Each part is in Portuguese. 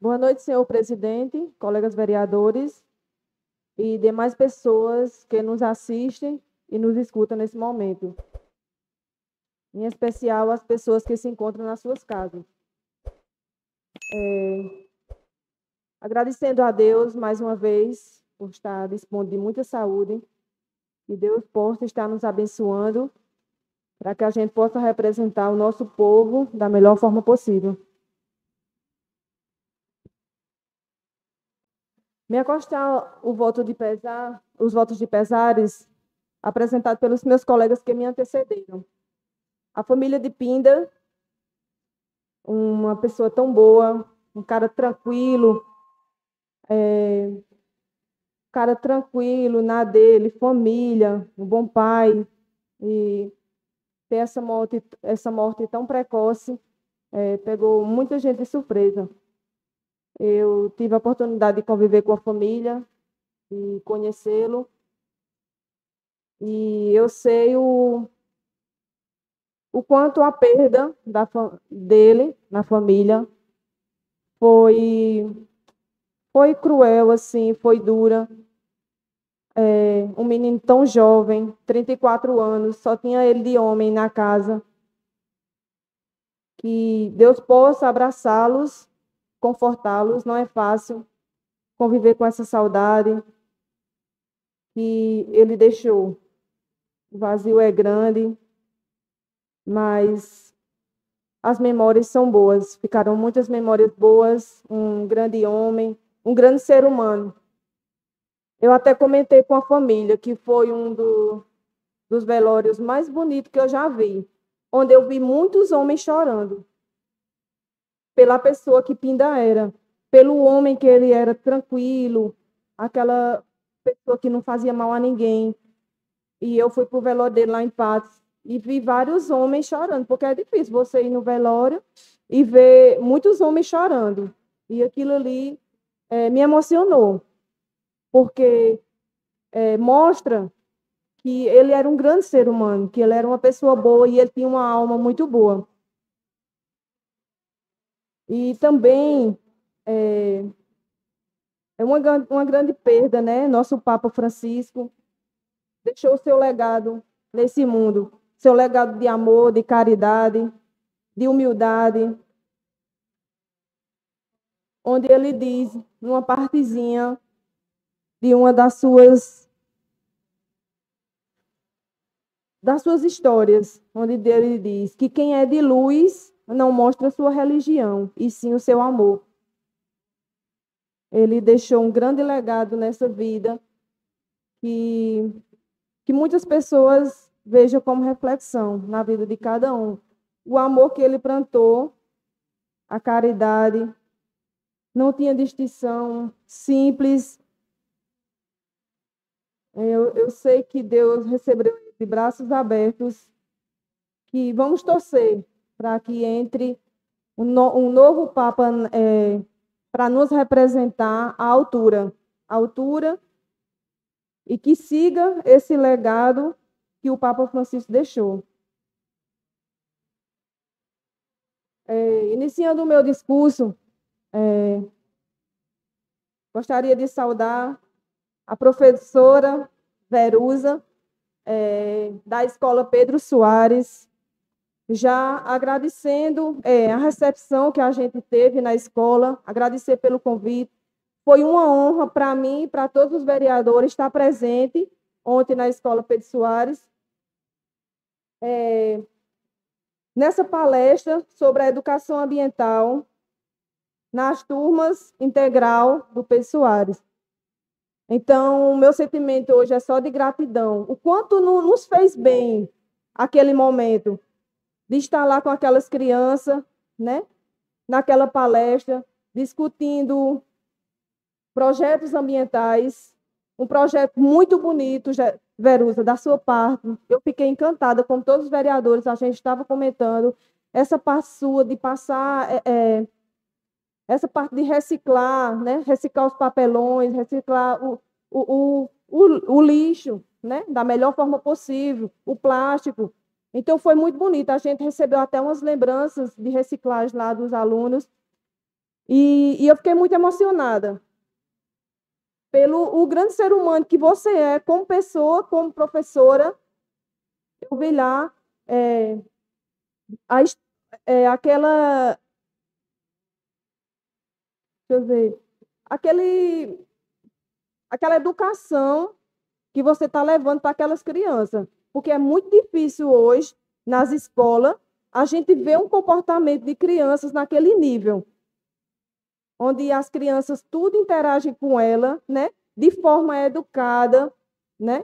Boa noite, senhor presidente, colegas vereadores e demais pessoas que nos assistem e nos escutam nesse momento. Em especial as pessoas que se encontram nas suas casas. Agradecendo a Deus mais uma vez por estar dispondo de muita saúde, que Deus possa estar nos abençoando para que a gente possa representar o nosso povo da melhor forma possível. Me acostar o voto de pesar, os votos de pesares apresentados pelos meus colegas que me antecederam. A família de Pinda, uma pessoa tão boa, um cara tranquilo na dele, família, um bom pai, e ter essa morte tão precoce, pegou muita gente de surpresa. Eu tive a oportunidade de conviver com a família e conhecê-lo, e eu sei o quanto a perda dele na família foi, foi cruel, assim, foi dura. Um menino tão jovem, 34 anos, só tinha ele de homem na casa. Que Deus possa abraçá-los, confortá-los. Não é fácil conviver com essa saudade que ele deixou. O vazio é grande, mas as memórias são boas. Ficaram muitas memórias boas. Um grande homem, um grande ser humano. Eu até comentei com a família que foi dos velórios mais bonitos que eu já vi, onde eu vi muitos homens chorando pela pessoa que Pinda era, pelo homem que ele era tranquilo, aquela pessoa que não fazia mal a ninguém. E eu fui para o velório dele lá em Patos e vi vários homens chorando, porque é difícil você ir no velório e ver muitos homens chorando. E aquilo ali me emocionou, porque mostra que ele era um grande ser humano, que ele era uma pessoa boa e ele tinha uma alma muito boa. E também é uma grande perda, né? Nosso Papa Francisco deixou o seu legado nesse mundo, seu legado de amor, de caridade, de humildade, onde ele diz, numa partezinha de uma das suas histórias, onde ele diz que quem é de luz não mostra sua religião, e sim o seu amor. Ele deixou um grande legado nessa vida que, que muitas pessoas vejam como reflexão na vida de cada um. O amor que ele plantou, a caridade, não tinha distinção, simples. Eu sei que Deus recebeu ele de braços abertos, que vamos torcer para que entre um novo Papa para nos representar à altura e que siga esse legado que o Papa Francisco deixou. Iniciando o meu discurso, gostaria de saudar a professora Verusa, da Escola Pedro Soares, já agradecendo a recepção que a gente teve na escola, agradecer pelo convite. Foi uma honra para mim e para todos os vereadores estar presente ontem na Escola Pedro Soares, nessa palestra sobre a educação ambiental nas turmas integral do Pedro Soares. Então, o meu sentimento hoje é só de gratidão. O quanto nos fez bem aquele momento de estar lá com aquelas crianças, né? Naquela palestra, discutindo projetos ambientais, um projeto muito bonito, Verusa, da sua parte. Eu fiquei encantada, como todos os vereadores, a gente estava comentando, essa parte sua de passar, essa parte de reciclar, né? Reciclar os papelões, reciclar o lixo, né? Da melhor forma possível, o plástico. Então, foi muito bonito. A gente recebeu até umas lembranças de reciclagem lá dos alunos. E eu fiquei muito emocionada pelo o grande ser humano que você é, como pessoa, como professora. Eu vi lá é, a, aquela, deixa eu ver, aquele, aquela educação que você está levando para aquelas crianças. Porque é muito difícil hoje, nas escolas, a gente ver um comportamento de crianças naquele nível, onde as crianças tudo interagem com ela, né? De forma educada, né?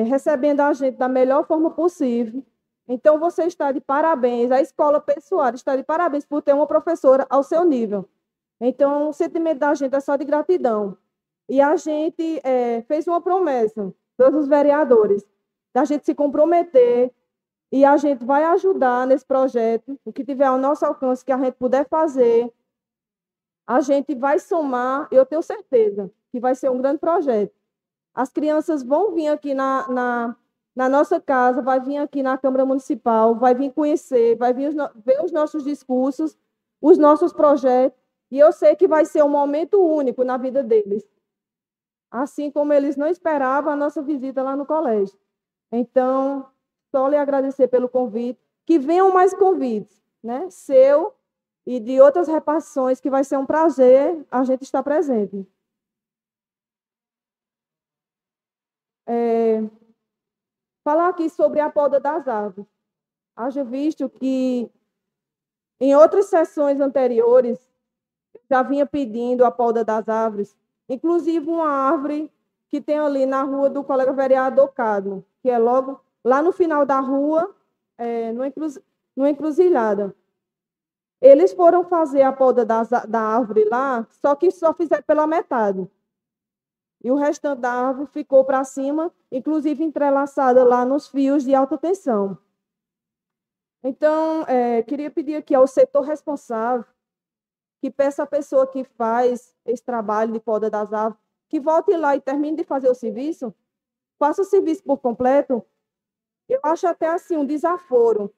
Recebendo a gente da melhor forma possível. Então, você está de parabéns, a escola pessoal está de parabéns por ter uma professora ao seu nível. Então, o sentimento da gente é só de gratidão. E a gente fez uma promessa, todos os vereadores, da gente se comprometer e a gente vai ajudar nesse projeto, o que tiver ao nosso alcance, que a gente puder fazer, a gente vai somar, eu tenho certeza que vai ser um grande projeto. As crianças vão vir aqui na nossa casa, vai vir aqui na Câmara Municipal, vai vir conhecer, vai vir ver os nossos discursos, os nossos projetos, e eu sei que vai ser um momento único na vida deles. Assim como eles não esperavam a nossa visita lá no colégio. Então, só lhe agradecer pelo convite, que venham mais convites, né? Seu e de outras repartições, que vai ser um prazer a gente estar presente. Falar aqui sobre a poda das árvores. Haja visto que em outras sessões anteriores já vinha pedindo a poda das árvores, inclusive uma árvore que tem ali na rua do colega vereador Cadmo, que é logo lá no final da rua, numa encruzilhada. Eles foram fazer a poda da árvore lá, só que só fizeram pela metade. E o restante da árvore ficou para cima, inclusive entrelaçada lá nos fios de alta tensão. Então, queria pedir aqui ao setor responsável que peça à pessoa que faz esse trabalho de poda das árvores que volte lá e termine de fazer o serviço, faça o serviço por completo. Eu acho até assim um desaforo,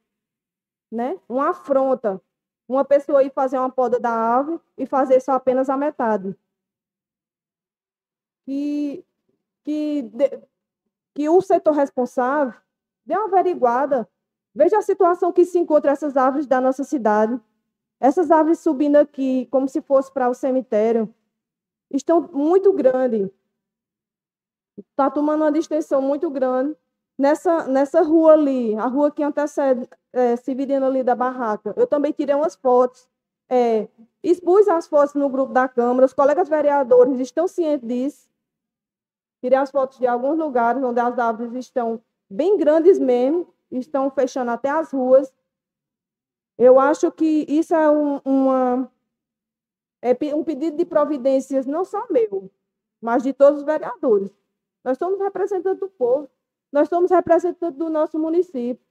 né? Uma afronta, uma pessoa ir fazer uma poda da árvore e fazer só apenas a metade. Que, que, que o setor responsável dê uma averiguada, veja a situação que se encontra essas árvores da nossa cidade. Essas árvores subindo aqui, como se fosse para o cemitério, estão muito grandes. Está tomando uma distensão muito grande. Nessa rua ali, a rua que antecede Severino ali da barraca, eu também tirei umas fotos. Expus as fotos no grupo da Câmara, os colegas vereadores estão cientes disso. Tirei as fotos de alguns lugares onde as árvores estão bem grandes mesmo, estão fechando até as ruas. Eu acho que isso é um pedido de providências não só meu, mas de todos os vereadores. Nós somos representantes do povo, nós somos representantes do nosso município.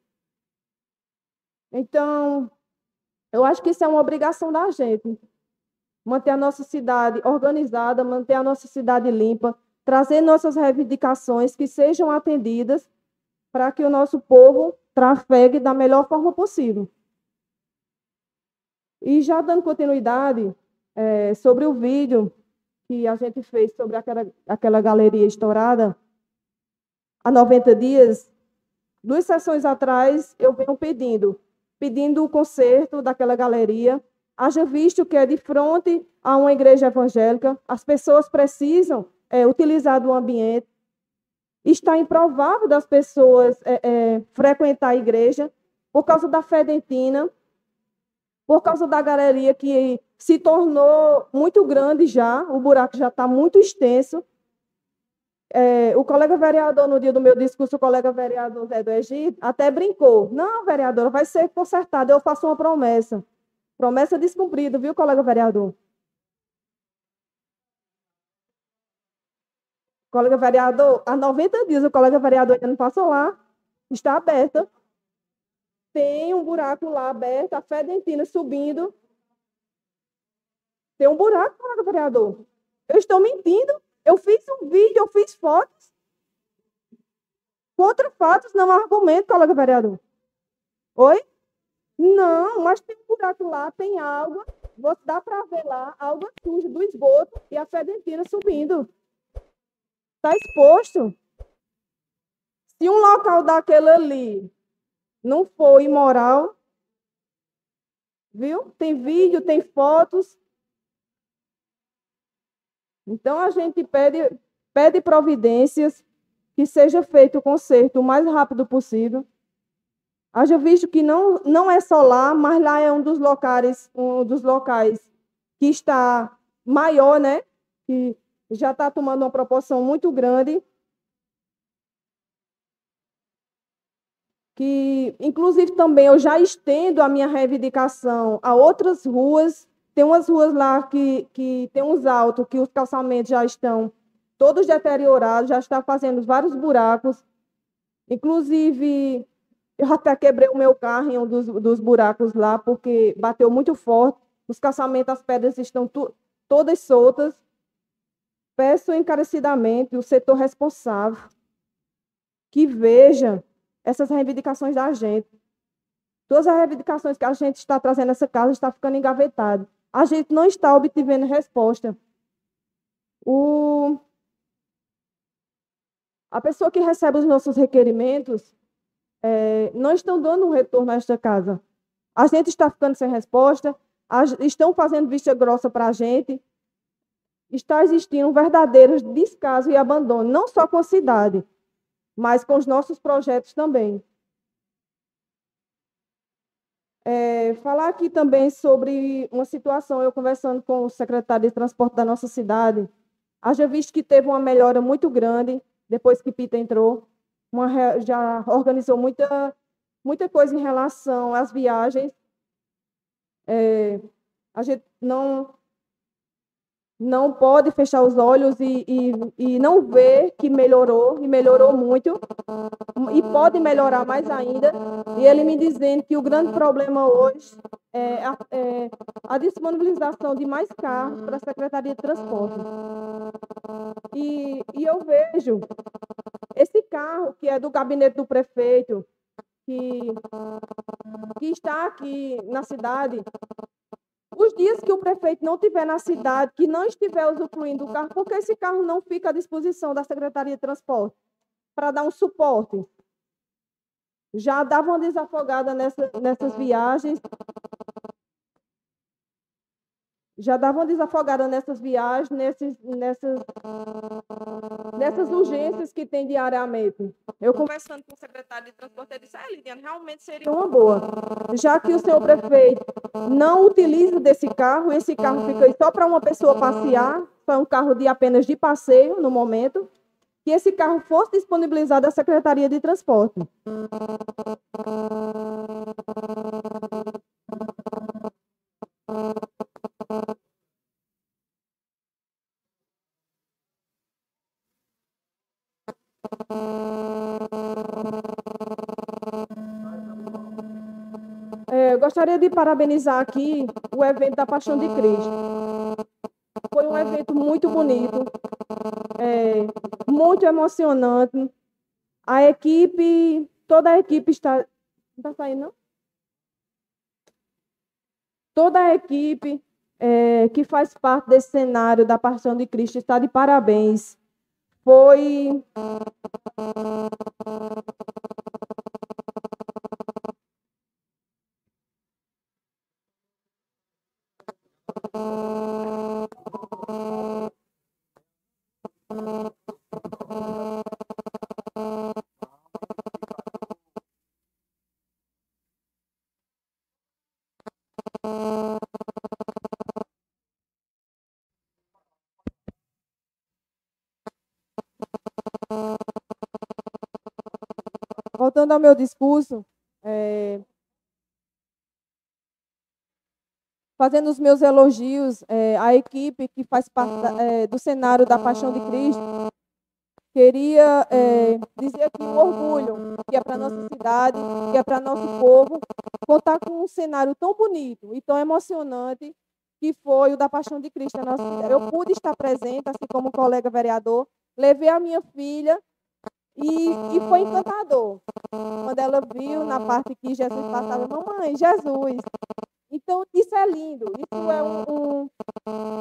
Então, eu acho que isso é uma obrigação da gente, manter a nossa cidade organizada, manter a nossa cidade limpa, trazer nossas reivindicações que sejam atendidas para que o nosso povo trafegue da melhor forma possível. E já dando continuidade sobre o vídeo que a gente fez sobre aquela galeria estourada, há 90 dias, 2 sessões atrás, eu venho pedindo o conserto daquela galeria, haja visto que é de frente a uma igreja evangélica, as pessoas precisam utilizar do ambiente, está improvável das pessoas frequentar a igreja por causa da fedentina, por causa da galeria que se tornou muito grande já, o buraco já está muito extenso. O colega vereador, no dia do meu discurso, o colega vereador Zé do Egito, até brincou. Não, vereadora, vai ser consertado, eu faço uma promessa. Promessa descumprida, viu, colega vereador? Colega vereador, há 90 dias o colega vereador ainda não passou lá, está aberta. Tem um buraco lá aberto, a fedentina subindo. Tem um buraco, colega vereador. Eu estou mentindo. Eu fiz um vídeo, eu fiz fotos. Contra fatos, não há argumento, colega vereador. Oi? Não, mas tem um buraco lá, tem água. dá para ver lá a água suja do esgoto e a fedentina subindo. Está exposto. Se um local daquele ali não for imoral, viu? Tem vídeo, tem fotos. Então a gente pede providências, que seja feito o conserto o mais rápido possível. Haja visto que não é só lá, mas lá é um dos locais que está maior, né? Que já está tomando uma proporção muito grande. Que, inclusive, também eu já estendo a minha reivindicação a outras ruas. Tem umas ruas lá que tem uns altos, que os calçamentos já estão todos deteriorados, já está fazendo vários buracos. Inclusive, eu até quebrei o meu carro em um dos buracos lá, porque bateu muito forte. Os calçamentos, as pedras estão todas soltas. Peço encarecidamente o setor responsável que veja essas reivindicações da gente. Todas as reivindicações que a gente está trazendo nessa casa está ficando engavetado. A gente não está obtendo resposta. A pessoa que recebe os nossos requerimentos não estão dando um retorno a esta casa. A gente está ficando sem resposta, estão fazendo vista grossa para a gente. Está existindo um verdadeiro descaso e abandono, não só com a cidade, mas com os nossos projetos também. Falar aqui também sobre uma situação, eu conversando com o secretário de transporte da nossa cidade, haja visto que teve uma melhora muito grande depois que Pita entrou, já organizou muita coisa em relação às viagens. A gente não pode fechar os olhos e não ver que melhorou, e melhorou muito, e pode melhorar mais ainda. E ele me dizendo que o grande problema hoje é a disponibilização de mais carros para a Secretaria de Transporte. E eu vejo esse carro que é do gabinete do prefeito, que está aqui na cidade. Os dias que o prefeito não estiver na cidade, que não estiver usufruindo do carro, porque esse carro não fica à disposição da Secretaria de Transporte para dar um suporte. Já dava uma desafogada nessas viagens. Já dava uma desafogada nessas viagens, nessas urgências que tem diariamente. Eu conversando com o secretário de transporte, ele disse, Lidiane, realmente seria uma boa. Já que o senhor prefeito não utiliza desse carro, esse carro fica aí só para uma pessoa passear, foi um carro apenas de passeio no momento, que esse carro fosse disponibilizado à Secretaria de Transporte. Eu gostaria de parabenizar aqui o evento da Paixão de Cristo. Foi um evento muito bonito, muito emocionante. A equipe, toda a equipe está... Não está saindo, não? Toda a equipe que faz parte desse cenário da Paixão de Cristo está de parabéns. Foi... Voltando ao meu discurso, fazendo os meus elogios à equipe que faz parte do cenário da Paixão de Cristo, queria dizer aqui o orgulho que é para a nossa cidade, que é para nosso povo, contar com um cenário tão bonito e tão emocionante que foi o da Paixão de Cristo na nossa cidade. Eu pude estar presente, assim como o colega vereador, levei a minha filha e foi encantador. Quando ela viu na parte que Jesus passava, mamãe, Jesus. Então, Então, isso é lindo,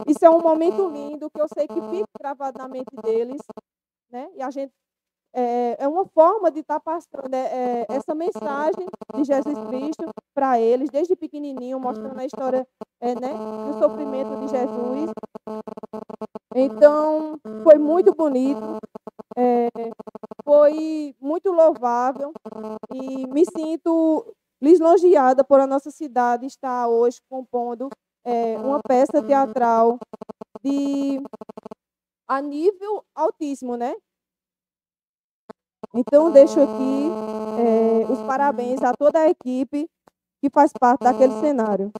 isso é um momento lindo que eu sei que fica gravado na mente deles, né? E a gente é uma forma de estar passando essa mensagem de Jesus Cristo para eles, desde pequenininho, mostrando a história né, do sofrimento de Jesus. Então, foi muito bonito, foi muito louvável e me sinto lisonjeada por a nossa cidade estar hoje compondo uma peça teatral a nível altíssimo, né? Então, deixo aqui os parabéns a toda a equipe que faz parte daquele cenário.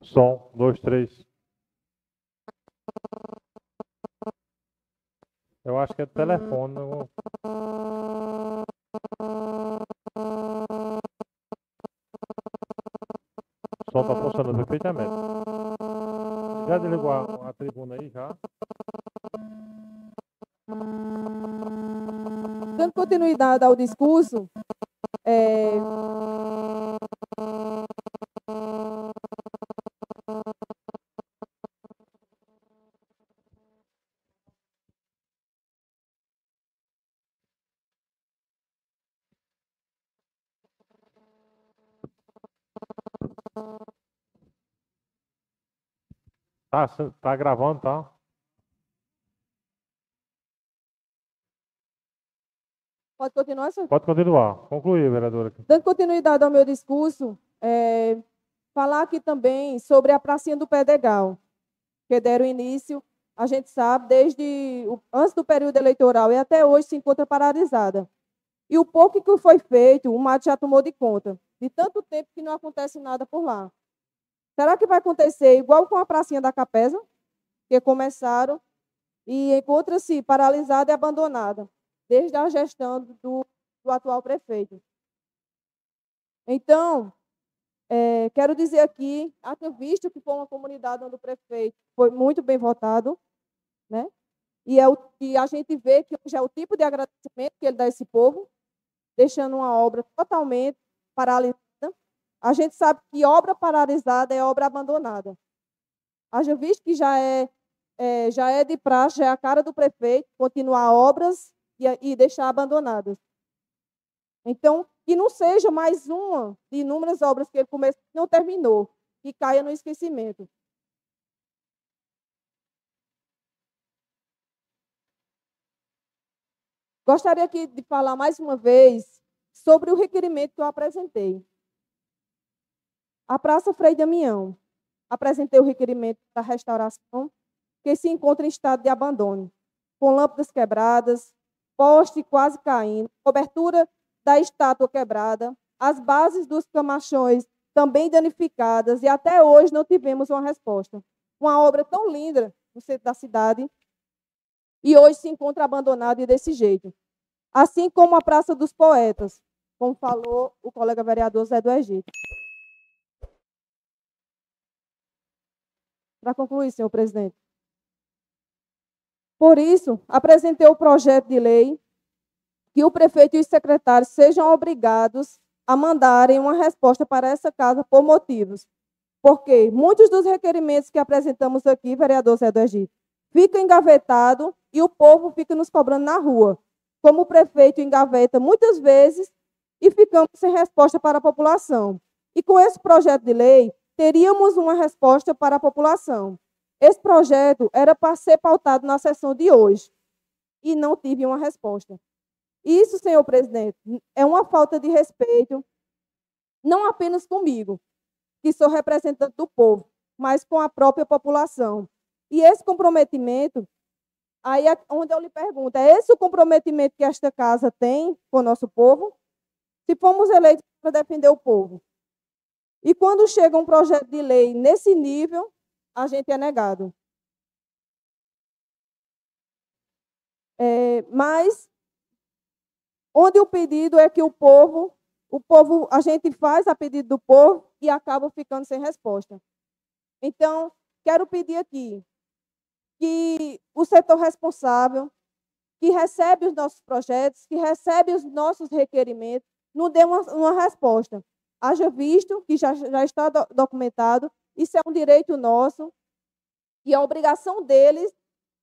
Som, 2, 3. Eu acho que é telefone. O som está funcionando perfeitamente. Já desligou a tribuna aí, já? Dando continuidade ao discurso, Tá gravando, tá? pode continuar, senhor? Pode continuar. Concluir, vereadora. Dando continuidade ao meu discurso, falar aqui também sobre a pracinha do Pedregal, que deram início, a gente sabe, antes do período eleitoral e até hoje se encontra paralisada. E o pouco que foi feito, o mato já tomou de conta. De tanto tempo que não acontece nada por lá. Será que vai acontecer igual com a pracinha da Capesa, que começaram e encontra-se paralisada e abandonada, desde a gestão do atual prefeito? Então, quero dizer aqui, até visto que foi uma comunidade onde o prefeito foi muito bem votado, né? E a gente vê que hoje é o tipo de agradecimento que ele dá a esse povo, deixando uma obra totalmente paralisada. A gente sabe que obra paralisada é obra abandonada. Haja visto que já é de praxe, já é a cara do prefeito, continuar obras e deixar abandonadas. Então, que não seja mais uma de inúmeras obras que ele começou e não terminou, que caia no esquecimento. Gostaria aqui de falar mais uma vez sobre o requerimento que eu apresentei. A Praça Frei Damião. Apresentei o requerimento para restauração, que se encontra em estado de abandono, com lâmpadas quebradas, poste quase caindo, cobertura da estátua quebrada, as bases dos camachões também danificadas, e até hoje não tivemos uma resposta. Uma obra tão linda no centro da cidade, e hoje se encontra abandonada e desse jeito. Assim como a Praça dos Poetas, como falou o colega vereador Zé do Egito. Para concluir, senhor presidente. Por isso, apresentei o projeto de lei que o prefeito e os secretários sejam obrigados a mandarem uma resposta para essa casa por motivos. Porque muitos dos requerimentos que apresentamos aqui, vereador Zé do Egito, ficam engavetados e o povo fica nos cobrando na rua. Como o prefeito engaveta muitas vezes e ficamos sem resposta para a população. E com esse projeto de lei, teríamos uma resposta para a população. Esse projeto era para ser pautado na sessão de hoje e não tive uma resposta. Isso, senhor presidente, é uma falta de respeito, não apenas comigo, que sou representante do povo, mas com a própria população. E esse comprometimento, aí é onde eu lhe pergunto, é esse o comprometimento que esta casa tem com o nosso povo? Se fomos eleitos para defender o povo. E quando chega um projeto de lei nesse nível, a gente é negado. Mas onde o pedido é que o povo o povo, a gente faz a pedido do povo e acaba ficando sem resposta. Então, quero pedir aqui que o setor responsável, que recebe os nossos projetos, que recebe os nossos requerimentos, nos dê uma resposta. Haja visto que já está documentado, isso é um direito nosso e a obrigação deles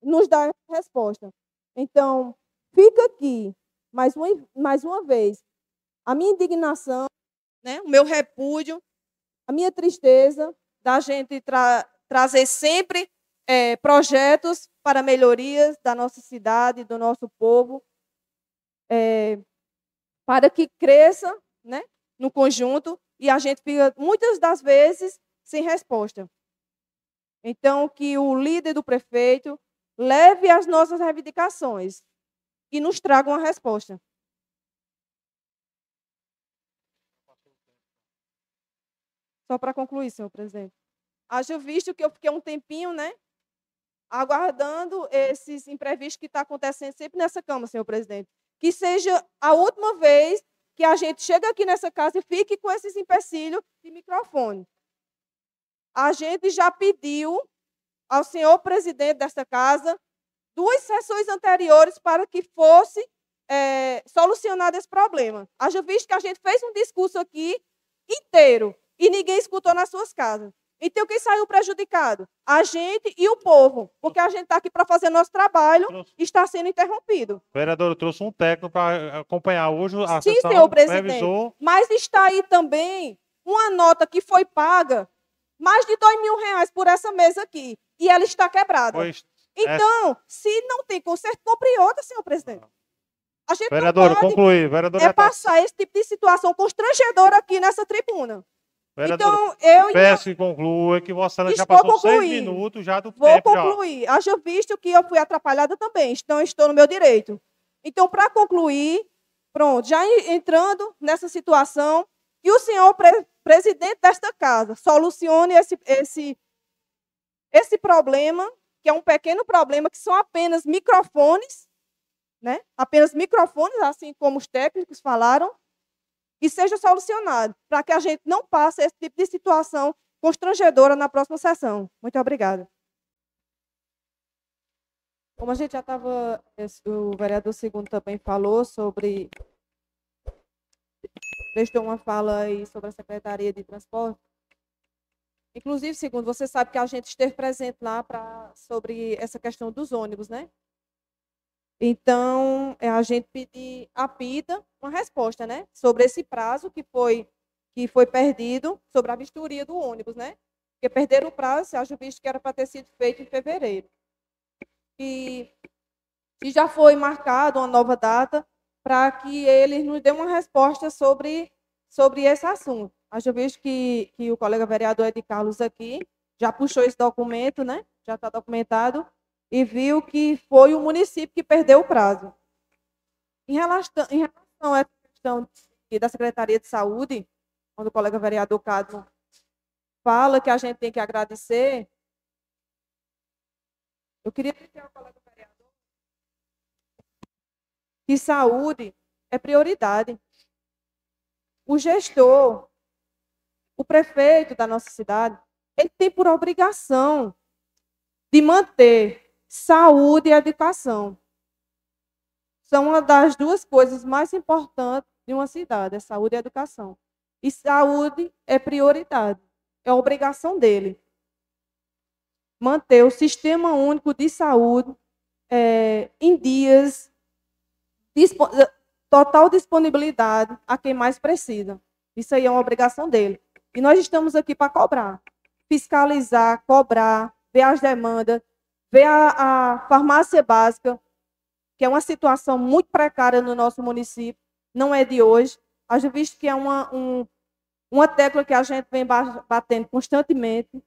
nos dar resposta. Então, fica aqui, mais uma vez, a minha indignação, né, o meu repúdio, a minha tristeza da gente trazer sempre projetos para melhorias da nossa cidade, do nosso povo, para que cresça, né, no conjunto, e a gente fica, muitas das vezes, sem resposta. Então, que o líder do prefeito leve as nossas reivindicações e nos traga uma resposta. Só para concluir, senhor presidente. Haja visto que eu fiquei um tempinho, né, aguardando esses imprevistos que estão acontecendo sempre nessa Câmara, senhor presidente. Que seja a última vez que a gente chega aqui nessa casa e fique com esses empecilhos de microfone. A gente já pediu ao senhor presidente desta casa 2 sessões anteriores para que fosse solucionado esse problema. Haja visto que a gente fez um discurso aqui inteiro e ninguém escutou nas suas casas. Então, quem saiu prejudicado? A gente e o povo, porque a gente está aqui para fazer nosso trabalho e está sendo interrompido. Vereador, eu trouxe um técnico para acompanhar hoje a Sim, sessão, senhor presidente, revisou. Mas está aí também uma nota que foi paga, mais de R$2.000 por essa mesa aqui, e ela está quebrada. Então, se não tem conserto, compre outra, senhor presidente. A gente vereador, não pode concluir. Vereador, passar esse tipo de situação constrangedora aqui nessa tribuna. Vereador, então, peço que conclua, que Vossa Excelência já passou 6 minutos já do tempo. Vou concluir. Haja visto que eu fui atrapalhada também, então estou no meu direito. Então, para concluir, pronto, já entrando nessa situação, que o senhor presidente desta casa solucione esse problema, que é um pequeno problema, que são apenas microfones, né? Apenas microfones, assim como os técnicos falaram, e seja solucionado, para que a gente não passe esse tipo de situação constrangedora na próxima sessão. Muito obrigada. Como a gente já estava, o vereador Segundo também falou sobre, prestou uma fala aí sobre a Secretaria de Transporte. Inclusive, Segundo, você sabe que a gente esteve presente lá sobre essa questão dos ônibus, né? Então, a gente pediu a PITA uma resposta, né, sobre esse prazo que foi perdido sobre a vistoria do ônibus, né? Porque perderam o prazo, haja visto que era para ter sido feito em fevereiro. E já foi marcada uma nova data para que eles nos dêem uma resposta sobre esse assunto. Haja visto que o colega vereador Ed Carlos aqui já puxou esse documento, né? Já está documentado, e viu que foi o município que perdeu o prazo. Em relação a essa questão da Secretaria de Saúde, quando o colega vereador Cadmo fala que a gente tem que agradecer, eu queria dizer ao colega vereador que saúde é prioridade. O gestor, o prefeito da nossa cidade, ele tem por obrigação de manter saúde e educação. São uma das 2 coisas mais importantes de uma cidade, é saúde e educação. E saúde é prioridade, é obrigação dele. Manter o Sistema Único de Saúde em dias, total disponibilidade a quem mais precisa. Isso aí é uma obrigação dele. E nós estamos aqui para cobrar, fiscalizar, cobrar, ver as demandas, ver a farmácia básica, que é uma situação muito precária no nosso município, não é de hoje. Haja visto que é uma tecla que a gente vem batendo constantemente.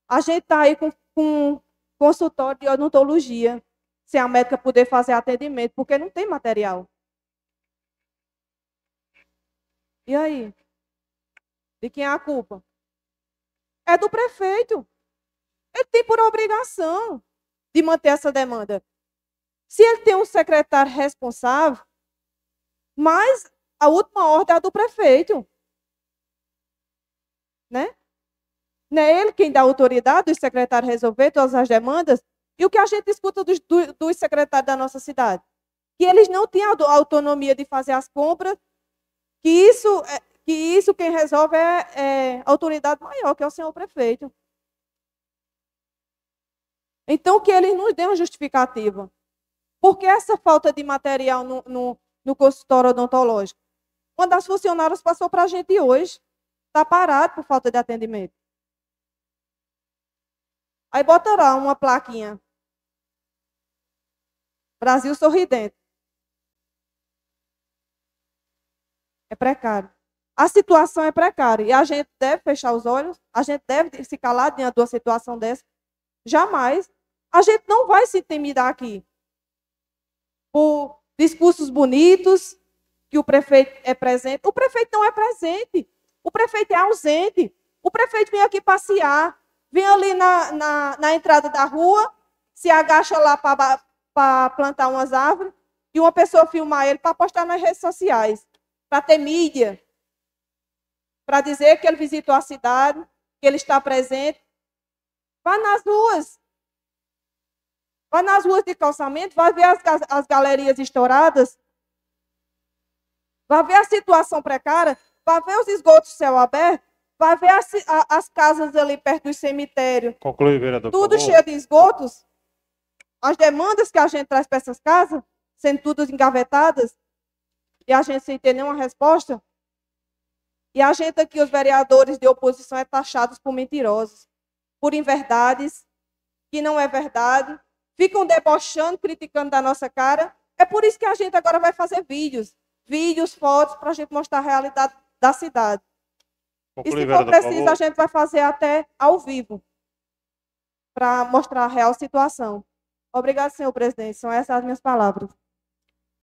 A gente está aí com consultório de odontologia, sem a médica poder fazer atendimento, porque não tem material. E aí? De quem é a culpa? É do prefeito. Ele tem por obrigação de manter essa demanda. Se ele tem um secretário responsável, mas A última ordem é a do prefeito. Né? Não é ele quem dá autoridade, dos secretários resolver todas as demandas. E o que a gente escuta dos secretários da nossa cidade? Que eles não têm a autonomia de fazer as compras, que isso quem resolve é a autoridade maior, que é o senhor prefeito. Então, que eles nos dêem uma justificativa. Por que essa falta de material no consultório odontológico? Uma das funcionárias passou para a gente hoje. Está parado por falta de atendimento. Aí bota lá uma plaquinha. Brasil Sorridente. É precário. A situação é precária. E a gente deve fechar os olhos, a gente deve se calar diante de uma situação dessa. Jamais. A gente não vai se intimidar aqui por discursos bonitos, que o prefeito é presente. O prefeito não é presente. O prefeito é ausente. O prefeito vem aqui passear, vem ali na entrada da rua, se agacha lá para plantar umas árvores, e uma pessoa filmar ele para postar nas redes sociais, para ter mídia, para dizer que ele visitou a cidade, que ele está presente. Vá nas ruas. Vai nas ruas de calçamento, vai ver as galerias estouradas, vai ver a situação precária, vai ver os esgotos céu aberto, vai ver as casas ali perto do cemitério. Conclui, vereador. Tudo cheio de esgotos. As demandas que a gente traz para essas casas, sendo todas engavetadas, e a gente sem ter nenhuma resposta. E a gente aqui, os vereadores de oposição, é taxados por mentirosos, por inverdades, que não é verdade. Ficam debochando, criticando da nossa cara. É por isso que a gente agora vai fazer vídeos, fotos, para a gente mostrar a realidade da cidade. E se for preciso, a gente vai fazer até ao vivo, para mostrar a real situação. Obrigado, senhor presidente. São essas as minhas palavras.